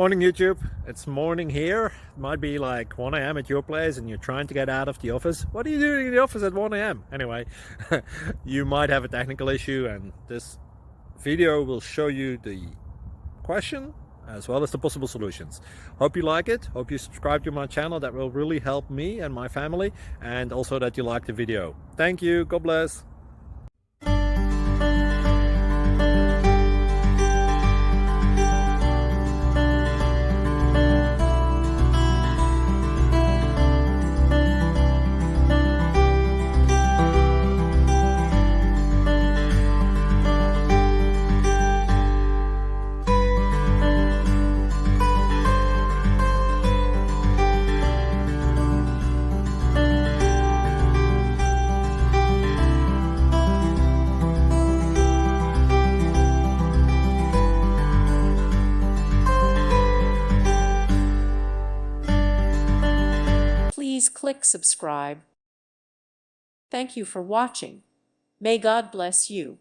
Morning YouTube, it's morning here. It might be like 1 a.m. at your place and you're trying to get out of the office. What are you doing in the office at 1 a.m.? Anyway, you might have a technical issue and this video will show you the question as well as the possible solutions. Hope you like it, hope you subscribe to my channel. That will really help me and my family, and also that you like the video. Thank you, God bless. Please click subscribe. Thank you for watching. May God bless you.